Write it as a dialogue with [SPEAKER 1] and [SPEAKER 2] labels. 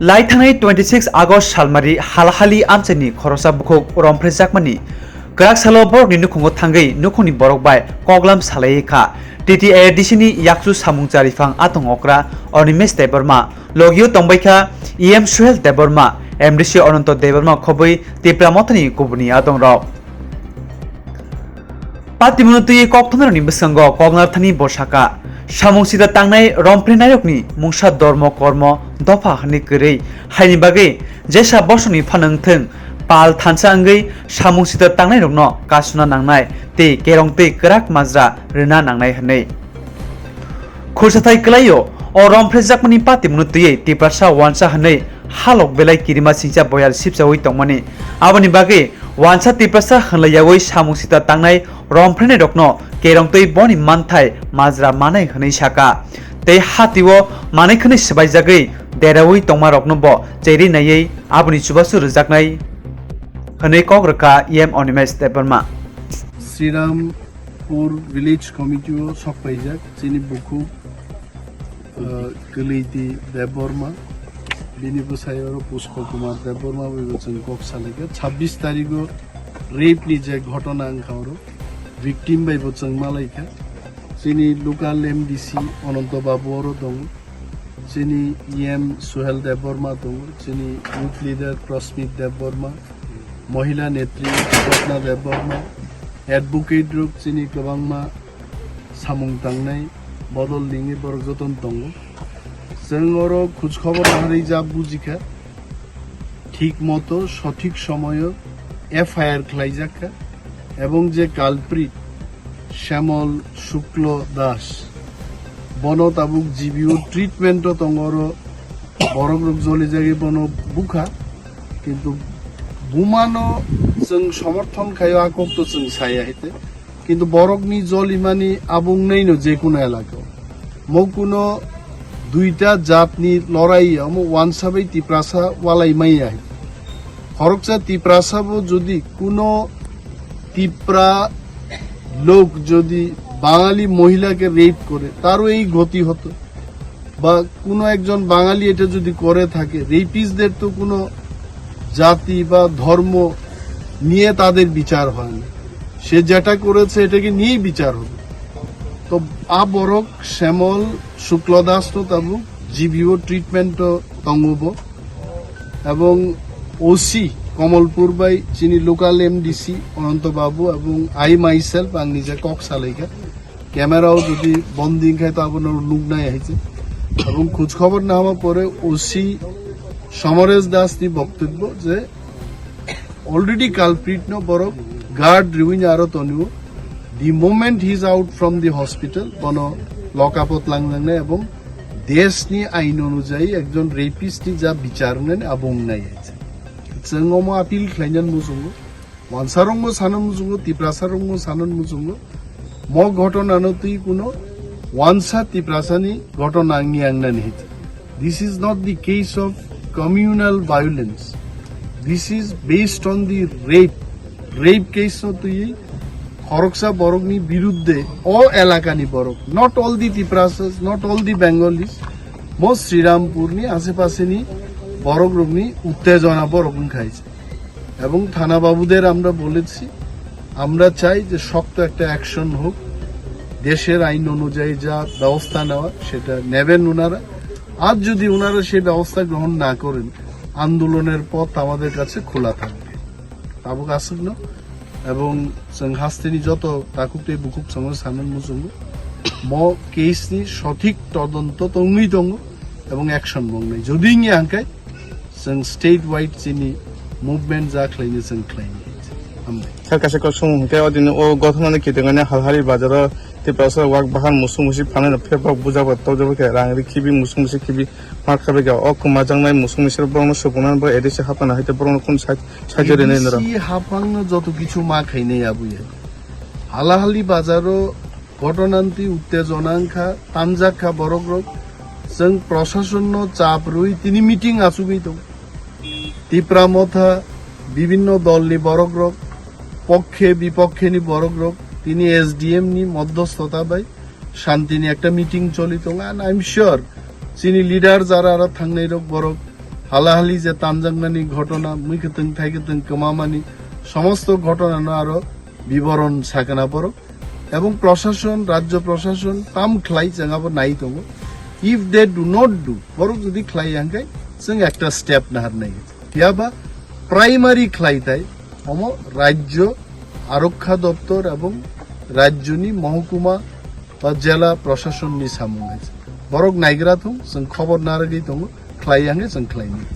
[SPEAKER 1] लाइथांनाय 26 August सालमारि हालहालि आमचेनि खरसा बुखुक रम्फेरेजाकनानि गराक सालो बरकनि नुखुंगो थांगै नुखुंनि बरक bye कगलाम सालायखा TTAADC नि याकसु सामुं जारिफां आतंगकरा अनिमेश देबरमा लगियो तंबाइखा EM सुहेल देबरमा MDC अनंत देबरमा खबै तिप्रामतनि गुबुनि आदंग्रग पातिमुनुतुय कक्थनरनि बिसंग कगनाथनि बसाका सामुंसिदा तांनाय रम्फेरेजाकनि मुंसा धर्म कर्म दफा हनि गरै हायनि बागै जेसा बसनि फानंथों पाल थानसा अंगै सामुंसिदा तांनाय रगनो कासुना नांनाय ते केरंते गराक माजरा रेना नांनाय हनै खुरसाथाय कलायो अ रम्फेरेजाकनि पातिमुनुतुय तिप्रासा वानसा हनै हालक बेलाय किरिमा सिंसा बयाल सिपसावै तंमानि आबनि बागै वानसा तिप्रासा हनलायावै सामुंसिदा तांनाय रम्फेरेजाकनि रगनो केरंते बनि मानथाय माजरा मानाय हनै साका ते हातिवो मानाय खनै सबायजागै देरावै तंमा रगनोबो चेरि नायै आबनि सुबासु रजाकनाय हनै कग्रका EM Animesh Debbarma
[SPEAKER 2] Srirampur village committee सकपाइजाक चिनी बुखु गलैति देबरमा बिनि बसायो पुष्प कुमार देबरमा बेबचन कक्सालेके 26 तारिखो रेप नि जे घटना अंखारो victim by bocang malaika sini local MDC अनंत बाबुरो दं sini EM सुहेल देबरमा दं sini youth leader प्रस्मित देबरमा महिला नेत्री Ratna Debbarma advocate group sini गोबांमा सामुं तांनाय बदल लिङि बरजतन दं जोंरो खोज खबर लानानै जा बुजिखा ठीक मतो सঠিক সময় FIR খাইজাকা এবং যে কালপ্রিট শ্যামল শুক্ল দাস বনতাবুক জীবিও ট্রিটমেন্ট তঙ্গর বরক রোগ জলে জাগে বন বুখা কিন্তু বুমানো जों समर्थन खायो आकब तो जों साया हेते কিন্তু বরকনি জল ইমানি আবুং নইনো যে কোনো এলাকা মো কোনো দুইটা জাতনি লড়াই আমো ওয়ানসাবাই তিপ্রাসা ওয়ালাই মাইয়া হরকসা তিপ্রাসাবো যদি কোনো তিপ্রা লোক যদি বাঙালি মহিলাকে রেপ করে তারও এই গতি হতো বা কোনো একজন বাঙালি এটা যদি করে থাকে রেপিস্টদের তো কোনো জাতি বা ধর্ম নিয়ে তাদের বিচার হয় না সে যেটা করেছে এটাকে নিয়েই বিচার হবে তো আবরক শ্যামল শুক্লদাস তো তাবু জিবিও ট্রিটমেন্ট তঙ্গব এবং ওসি কমলপুর বাই চিনি লোকাল MDC অনন্ত বাবু এবং আই মাইসেলফ আং নিজে কক সালাইকা ক্যামেরাও যদি বন্দিং খায় তো আপনার লুক নাই আইছে এবং খোঁজ খবর না হওয়ার পরে ওসি সমরেশ দাস নি বক্তব্য যে অলরেডি কালপ্রিট ন বড় গার্ড রিউইন আরো তনিও the moment he is out from the hospital বন লকআপত লাংলাংনে এবং দেশ নি আইন অনুযায়ী একজন রেপিস্ট নি যা বিচার নেন আবং নাই আছে जों आपिल खालायनानै मुजुङो वानसारंबो सानन मुजुङो तिप्रासारंबो सानन मुजुङो म घटनानो तुइ कुनो वानसा तिप्रासानि घटना आंनि आंनानै हित this is not the case of communal violence this is based on the rape case no तुइ खरकसा बरकनि बिरुद्धे अ एलाकानि बरक नॉट ऑल द तिप्रासास नॉट ऑल द बेंगलीज म श्रीरामपुरनि आसेपासेनि বরক রোগনি উত্তেজনা বরকন খাইছে এবং থানা বাবুদের আমরা বলেছি আমরা চাই যে শক্ত একটা অ্যাকশন হোক দেশের আইন অনুযায়ী যা ব্যবস্থা নেওয়া সেটা নেবেন ওনারা আজ যদি ওনারা সেই ব্যবস্থা গ্রহণ না করেন আন্দোলনের পথ আমাদের কাছে খোলা থাকবে তাবুক আসুক না এবং जों হাস্তেনি যত তাকুতে বুকুপ সঙ্গে সানন মুজুঙ্গ ম কেসনি সঠিক তদন্ত তঙ্গি তঙ্গ এবং অ্যাকশন বংনাই যদি ইংয়ে আঙ্কায় जों स्टेट वाइड चिनी मुभमेंट जा खालायनो जों खालायनो
[SPEAKER 3] खालकासेखौ सुंथे अदिनो ओ गथनानै खिदेंगाने हालहारि बाजार तिप्रासा वाक बाहान मुसु मुसि फाने फेबा बुजाबा तजबके रांरि खिबि मुसु मुसि खिबि मारखाबेगा अ कुमाजांनाय मुसु मुसिर बरनो सुबुनान ब एदिसे हापाना हाइते बरनो कोन साजरेने नरा
[SPEAKER 2] इ हापांनो जतो किछु मा खाइनै आबुया हालाहालि बाजारो घटनान्ति उत्तेजनांखा तामजाखा बरग्रग जों प्रशासन चाप रही তিনি মিটিং আসুবই তো তিপ্রামথা বিভিন্ন দলনি বরগ্রগ পক্ষে বিপক্ষে নি বরগ্রগ তিনি SDM নি মধ্যস্থতা বাই শান্তি নি একটা মিটিং চলিত আই এম শিওর চিনি লিডার যারা আর থাংনাই রক বরক হালাহালি যে তানজাংনানি ঘটনা মুইখেতং থাইখেতং কমামানি সমস্ত ঘটনা আরো বিবরণ সাকানা পড়ো এবং প্রশাসন রাজ্য প্রশাসন তাম খ্লাই जोंहाबो নাই दङ if they do not do বড় যদি খ্লাই হাঙ্গাই जों একটা স্টেপ নাহার নাই ইয়াবা প্রাইমারি খ্লাই তাই হম রাজ্য আরক্ষা দপ্তর এবং রাজ্যনি মহকুমা বা জেলা প্রশাসনनि सामुं बरक नायग्रा दं जों खबर नारगै दङ ख्लाय हांगे जों ख्लायनि